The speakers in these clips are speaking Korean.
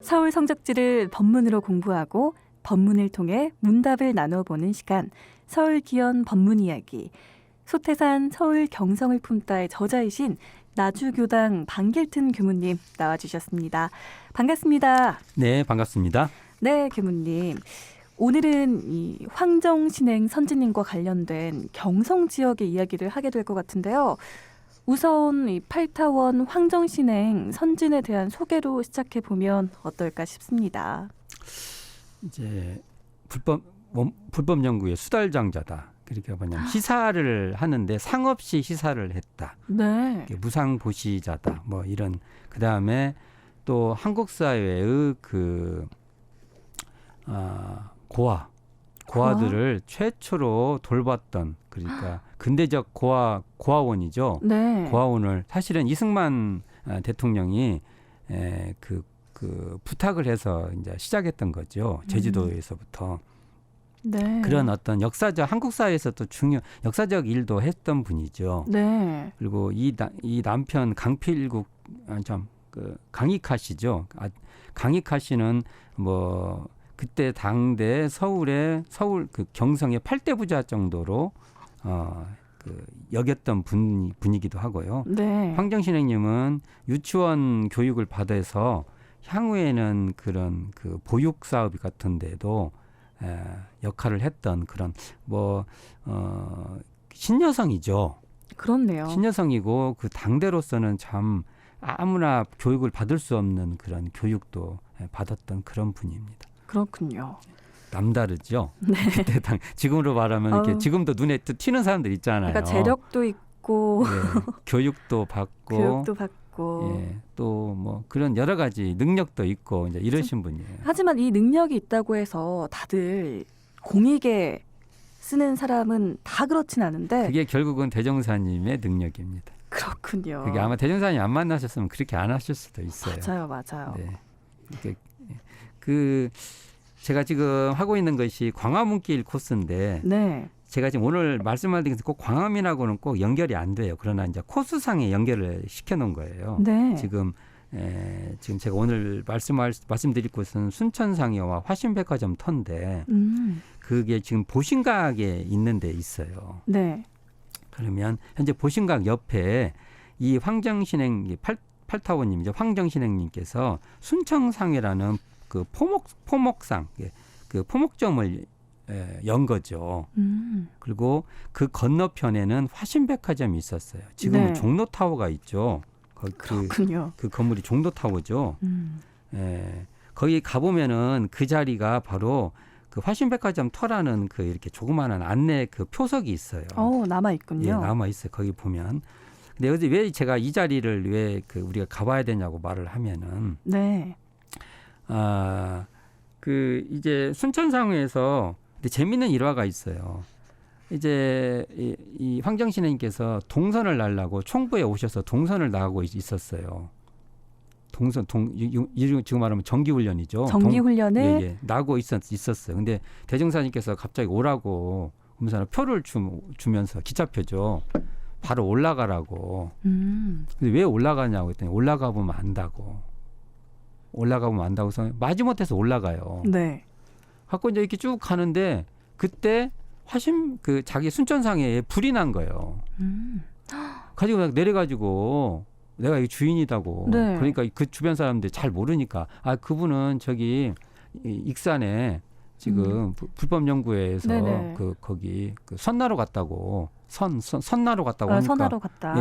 서울 성적지를 법문으로 공부하고 법문을 통해 문답을 나눠보는 시간, 서울기원 법문이야기. 소태산 서울 경성을 품다의 저자이신 나주교당 방길튼 교무님 나와주셨습니다. 반갑습니다. 네, 반갑습니다. 네, 교무님. 오늘은 이 황정신행 선지님과 관련된 경성 지역의 이야기를 하게 될 것 같은데요. 우선 이 팔타원 황정신행 선진에 대한 소개로 시작해 보면 어떨까 싶습니다. 이제 불법 연구의 수달장자다. 그러니까 뭐냐면 시사를 하는데 상없이 시사를 했다. 네. 무상보시자다. 뭐 이런. 그 다음에 또 한국 사회의 고아들을 최초로 돌봤던, 그러니까 근대적 고아원이죠. 네. 고아원을 사실은 이승만 대통령이 부탁을 해서 이제 시작했던 거죠. 제주도에서부터. 네. 그런 어떤 역사적, 한국 사회에서 또 역사적 일도 했던 분이죠. 네. 그리고 이 남편 강필국 강익하 씨죠. 강익하 씨는 뭐 그때 당대 서울 경성의 8대 부자 정도로 여겼던 분이기도 하고요. 네. 황정신행님은 유치원 교육을 받아서 향후에는 그런 보육 사업 같은 데도 역할을 했던 그런 신여성이죠. 그렇네요. 신여성이고 그 당대로서는 참 아무나 교육을 받을 수 없는 그런 교육도 받았던 그런 분입니다. 그렇군요. 남다르죠. 네. 그때 지금으로 말하면 이렇게 지금도 눈에 띄는 사람들 있잖아요. 그러니까 재력도 있고 교육도 받고 예, 또 뭐 그런 여러 가지 능력도 있고 이제 이러신 분이에요. 하지만 이 능력이 있다고 해서 다들 공익에 쓰는 사람은 다 그렇진 않은데 그게 결국은 대종사님의 능력입니다. 그렇군요. 그게 아마 대종사님 안 만나셨으면 그렇게 안 하실 수도 있어요. 맞아요. 네. 제가 지금 하고 있는 것이 광화문길 코스인데 네. 제가 지금 오늘 말씀드린 꼭 광화문하고는 꼭 연결이 안 돼요. 그러나 이제 코스상에 연결을 시켜놓은 거예요. 네. 지금 제가 오늘 말씀드릴 곳은 순천상여와 화신백화점 터인데 그게 지금 보신각에 있는 데 있어요. 네. 그러면 현재 보신각 옆에 이 황정신행 팔타원님이죠. 황정신행님께서 순천상회라는 그 포목상 그 포목점을 연 거죠. 그리고 그 건너편에는 화신백화점이 있었어요. 지금은 네. 종로타워가 있죠. 그렇군요. 그 건물이 종로타워죠. 거기 가보면은 그 자리가 바로 그 화신백화점 터라는 그 이렇게 조그마한 안내 그 표석이 있어요. 남아 있군요. 예, 남아 있어요. 거기 보면. 근데 어제 왜 제가 이 자리를 왜 우리가 가봐야 되냐고 말을 하면은, 네. 이제 순천상회에서 근데 재밌는 일화가 있어요. 이제 이 황정신님께서 동선을 날라고 총부에 오셔서 동선을 나가고 있었어요. 지금 말하면 정기훈련이죠. 정기훈련을 나고 있었어요. 근데 대종사님께서 갑자기 오라고 하면서 표를 주면서 기차표죠. 바로 올라가라고. 근데 왜 올라가냐고 했더니 올라가 보면 안다고. 해서 마지못해서 올라가요. 네. 갖고 이제 이렇게 쭉 가는데 그때 자기 순천상에 불이 난 거예요. 가지고 내려가지고 내가 이 주인이다고. 네. 그러니까 그 주변 사람들이 잘 모르니까 그분은 저기 익산에 지금 불법 연구회에서 거기 선나로 갔다고 선나로 갔다고 하니까 선나로 갔다.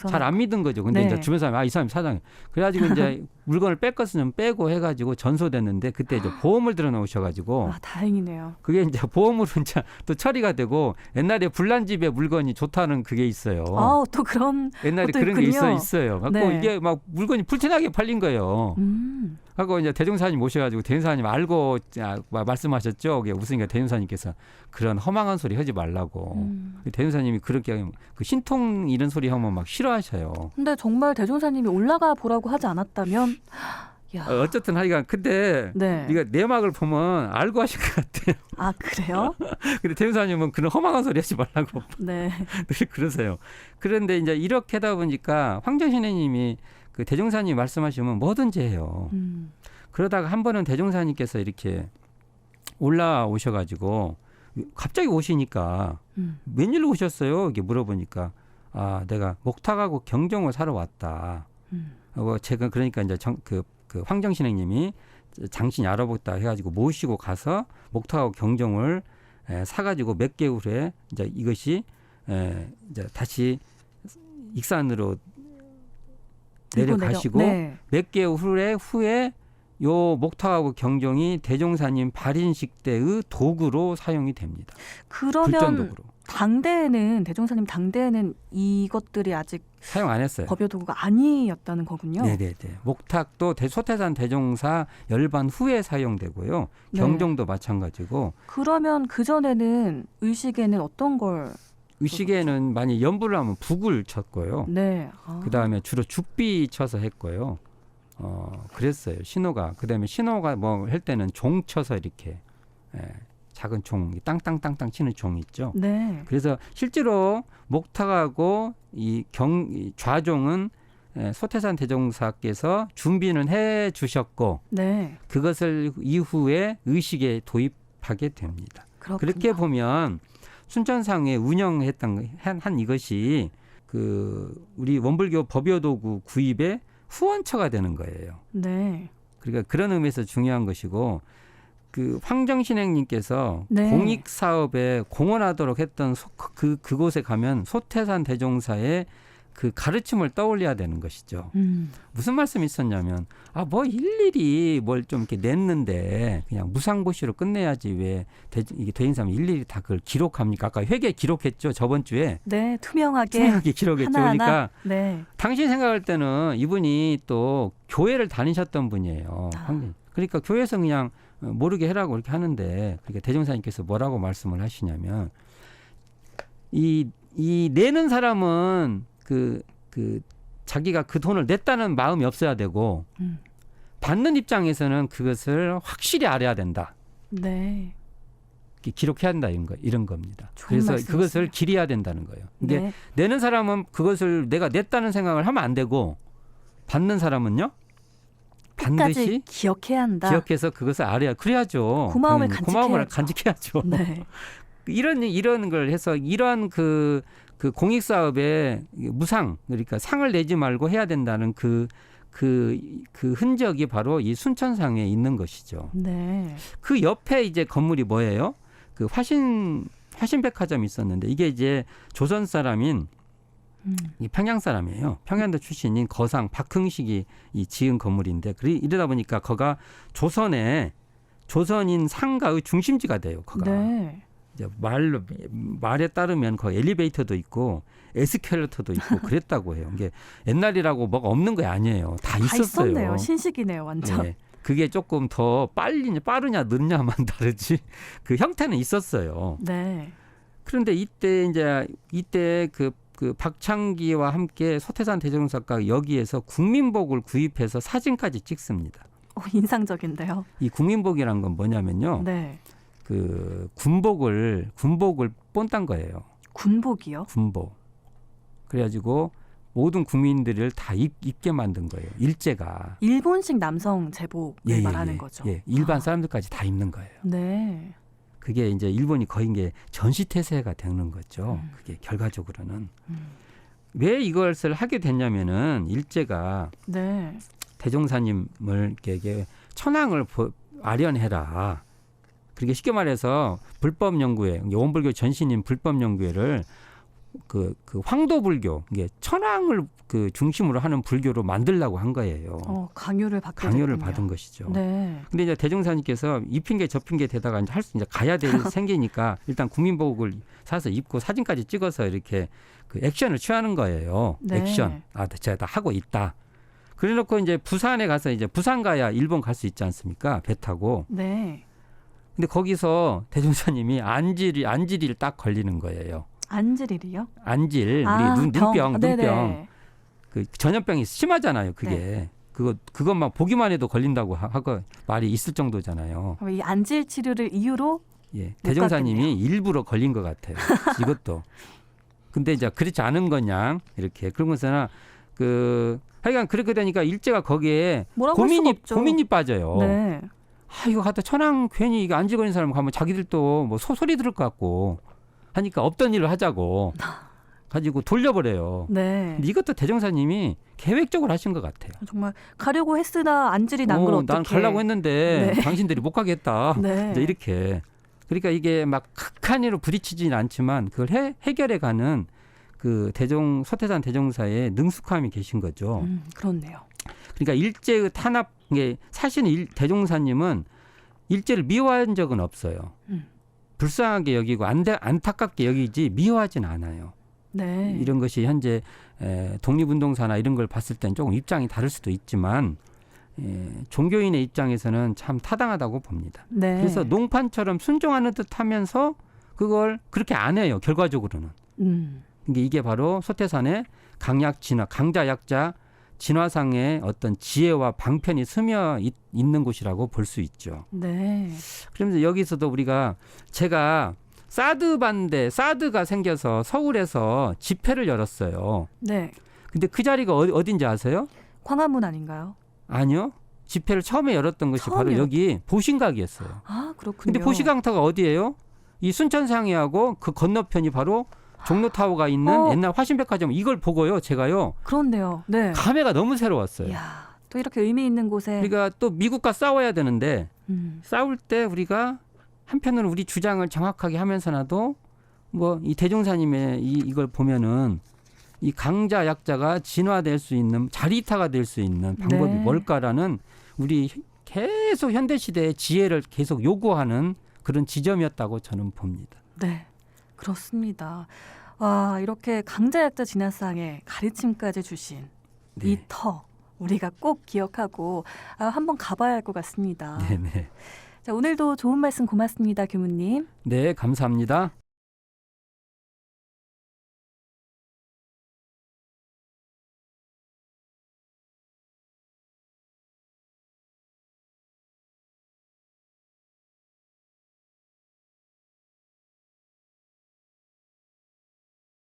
잘 안 믿은 거죠. 근데 이제 주변 사람이 이 사람이 사장이 그래가지고 이제 물건을 뺄 것은 빼고 해가지고 전소됐는데 그때 이제 보험을 들어놓으셔가지고 다행이네요. 그게 이제 보험으로 이제 또 처리가 되고 옛날에 불난집에 물건이 좋다는 그게 있어요. 또 그런 옛날에 그런 게 있어요. 갖고 이게 막 물건이 불티나게 팔린 거예요. 하고 이제 대종사님 모셔가지고 대종사님 알고 말씀하셨죠. 그게 웃으니까 대종사님께서 그런 허망한 소리 하지 말라고. 대종사님이 그렇게 그 신통 이런 소리 하면 막 싫어하셔요. 근데 정말 대종사님이 올라가 보라고 하지 않았다면 어쨌든 하여간 근데 네가 내막을 보면 알고 하신 것 같아요. 그래요? 근데 대종사님은 그런 허망한 소리 하지 말라고 늘 그러세요. 그런데 이제 이렇게 하다 보니까 황정신혜님이 그 대종사님이 말씀하시면 뭐든지 해요. 그러다가 한 번은 대종사님께서 이렇게 올라오셔가지고 갑자기 오시니까 웬일로 오셨어요? 이렇게 물어보니까 아 내가 목탁하고 경종을 사러 왔다. 제가 그러니까 이제 그 황정신행님이 장신이 알아보겠다 해가지고 모시고 가서 목탁하고 경종을 사가지고 몇 개월 후에 이제 이것이 이제 다시 익산으로 내려가시고 네. 몇 개월 후에 요 목탁하고 경종이 대종사님 발인식 때의 도구로 사용이 됩니다. 그러면 불전도구로. 당대에는 대종사님 당대에는 이것들이 아직 사용 안 했어요. 법요 도구가 아니었다는 거군요. 네네네. 목탁도 소태산 대종사 열반 후에 사용되고요. 경종도 마찬가지고. 그러면 그 전에는 의식에는 어떤 걸? 의식에는 많이 연부를 하면 북을 쳤고요. 네. 그 다음에 주로 죽비 쳐서 했고요. 그랬어요. 신호가. 그 다음에 신호가 뭐 할 때는 종 쳐서 이렇게 작은 종, 땅땅땅땅 치는 종 있죠. 네. 그래서 실제로 목탁하고 이 좌종은 소태산 대종사께서 준비는 해 주셨고 네. 그것을 이후에 의식에 도입하게 됩니다. 그렇군요. 그렇게 보면 순천상에 운영했던 한 이것이 그 우리 원불교 법요도구 구입의 후원처가 되는 거예요. 네. 그러니까 그런 의미에서 중요한 것이고 그 황정신행님께서 네. 공익 사업에 공헌하도록 했던 그곳에 가면 소태산 대종사의 그 가르침을 떠올려야 되는 것이죠. 무슨 말씀이 있었냐면 뭐 일일이 뭘 좀 이렇게 냈는데 그냥 무상보시로 끝내야지 왜 이게 대인사면 일일이 다 그걸 기록합니까? 아까 회계 기록했죠 저번 주에. 네, 투명하게 기록했죠. 하나하나. 그러니까 네. 당신이 생각할 때는 이분이 또 교회를 다니셨던 분이에요. 그러니까 교회에서 그냥 모르게 해라고 그렇게 하는데 그러니까 대종사님께서 뭐라고 말씀을 하시냐면 이 내는 사람은 그 자기가 그 돈을 냈다는 마음이 없어야 되고 받는 입장에서는 그것을 확실히 알아야 된다. 네. 기록해야 한다 이런 겁니다. 좋은 그래서 말씀이시네요. 그것을 기리해야 된다는 거예요. 근데 네. 내는 사람은 그것을 내가 냈다는 생각을 하면 안 되고 받는 사람은요 반드시 끝까지 기억해야 한다. 기억해서 그것을 알아야 그래야죠. 고마움을 고마움을 간직해야죠. 간직해야죠. 네. 이런 걸 해서 이러한 그 공익 사업에 무상 그러니까 상을 내지 말고 해야 된다는 그 흔적이 바로 이 순천상에 있는 것이죠. 네. 그 옆에 이제 건물이 뭐예요? 그 화신백화점이 있었는데 이게 이제 조선 사람인 이 평양 사람이에요. 평양도 출신인 거상 박흥식이 이 지은 건물인데 이러다 보니까 거가 조선인 상가의 중심지가 돼요. 거가. 네. 이제 말에 따르면 거 엘리베이터도 있고 에스컬레이터도 있고 그랬다고 해요. 이게 옛날이라고 뭐가 없는 게 아니에요. 다 있었어요. 있었네요. 신식이네요, 완전. 네. 그게 조금 더 빠르냐 느냐만 다르지 그 형태는 있었어요. 네. 그런데 이때 그 박창기와 함께 소태산 대종사가 여기에서 국민복을 구입해서 사진까지 찍습니다. 인상적인데요. 이 국민복이란 건 뭐냐면요. 네. 그 군복을 본딴 거예요. 군복이요? 군복. 그래가지고 모든 국민들을 다 입게 만든 거예요. 일제가. 일본식 남성 제복을 말하는 거죠. 예, 일반 사람들까지 다 입는 거예요. 네. 그게 이제 일본이 거의 이게 전시태세가 되는 거죠. 그게 결과적으로는. 왜 이것을 하게 됐냐면은 일제가 네. 대종사님을 이렇게 천황을 아련해라. 그렇게 쉽게 말해서 불법 연구회, 원불교 전신인 불법 연구회를 그 황도불교, 이게 천황을 그 중심으로 하는 불교로 만들려고 한 거예요. 강요를 받은 것이죠. 네. 근데 이제 대종사님께서 이 핑계 저 핑계 대다가 이제 이제 가야 될 생기니까 일단 국민복을 사서 입고 사진까지 찍어서 이렇게 그 액션을 취하는 거예요. 네. 액션. 제가 다 하고 있다. 그래놓고 이제 부산에 가서 이제 부산 가야 일본 갈 수 있지 않습니까? 배 타고. 네. 근데 거기서 대종사님이 안질이 딱 걸리는 거예요. 안질이요? 안질, 우리 눈병. 네네. 그 전염병이 심하잖아요. 그게. 네. 그것만 보기만 해도 걸린다고 하고 말이 있을 정도잖아요. 이 안질 치료를 이유로 예, 대종사님이 일부러 걸린 것 같아요. 이것도. 근데 이제 그렇지 않은 거냐 이렇게 그런 것은 하여간 그렇게 되니까 일제가 거기에 뭐라고 할 수가 없죠. 고민이 빠져요. 네. 아, 이거 갖다 천황 괜히 이거 안 찍어있는 사람 가면 자기들도 뭐 소리 들을 것 같고 하니까 없던 일을 하자고 가지고 돌려버려요. 네. 근데 이것도 대종사님이 계획적으로 하신 것 같아요. 정말 가려고 했으나 안질이 난 걸 어떻게? 난 가려고 했는데 네. 당신들이 못 가게 했다. 네. 이제 이렇게. 그러니까 이게 막 극한 일로 부딪히지는 않지만 그걸 해결해가는 그 소태산 대종사의 능숙함이 계신 거죠. 그렇네요. 그러니까 일제의 탄압, 이게 사실은 대종사님은 일제를 미워한 적은 없어요. 불쌍하게 여기고 안타깝게 여기지 미워하진 않아요. 네. 이런 것이 현재 독립운동사나 이런 걸 봤을 땐 조금 입장이 다를 수도 있지만 종교인의 입장에서는 참 타당하다고 봅니다. 네. 그래서 농판처럼 순종하는 듯하면서 그걸 그렇게 안 해요. 결과적으로는. 이게 바로 소태산의 강자 약자 진화상의 어떤 지혜와 방편이 스며 있는 곳이라고 볼 수 있죠. 네. 그러면서 여기서도 우리가 제가 사드가 생겨서 서울에서 집회를 열었어요. 네. 근데 그 자리가 어딘지 아세요? 광화문 아닌가요? 아니요. 집회를 처음에 열었던 것이 바로 여기 보신각이었어요. 아, 그렇군요. 근데 보신각터가 어디예요? 이 순천상해하고 그 건너편이 바로 종로타워가 있는 옛날 화신백화점, 이걸 보고요. 제가요. 그런데요. 네. 감회가 너무 새로웠어요. 이야, 또 이렇게 의미 있는 곳에. 우리가 또 미국과 싸워야 되는데 싸울 때 우리가 한편으로 우리 주장을 정확하게 하면서라도 뭐 이 대종사님의 이걸 보면은 이 강자 약자가 진화될 수 있는, 자리타가 될 수 있는 방법이 뭘까라는 우리 계속 현대 시대의 지혜를 계속 요구하는 그런 지점이었다고 저는 봅니다. 네, 그렇습니다. 와, 이렇게 강자 약자 진화상의 가르침까지 주신 이 터 우리가 꼭 기억하고 한번 가봐야 할 것 같습니다. 네네. 자, 오늘도 좋은 말씀 고맙습니다, 교무님. 네, 감사합니다.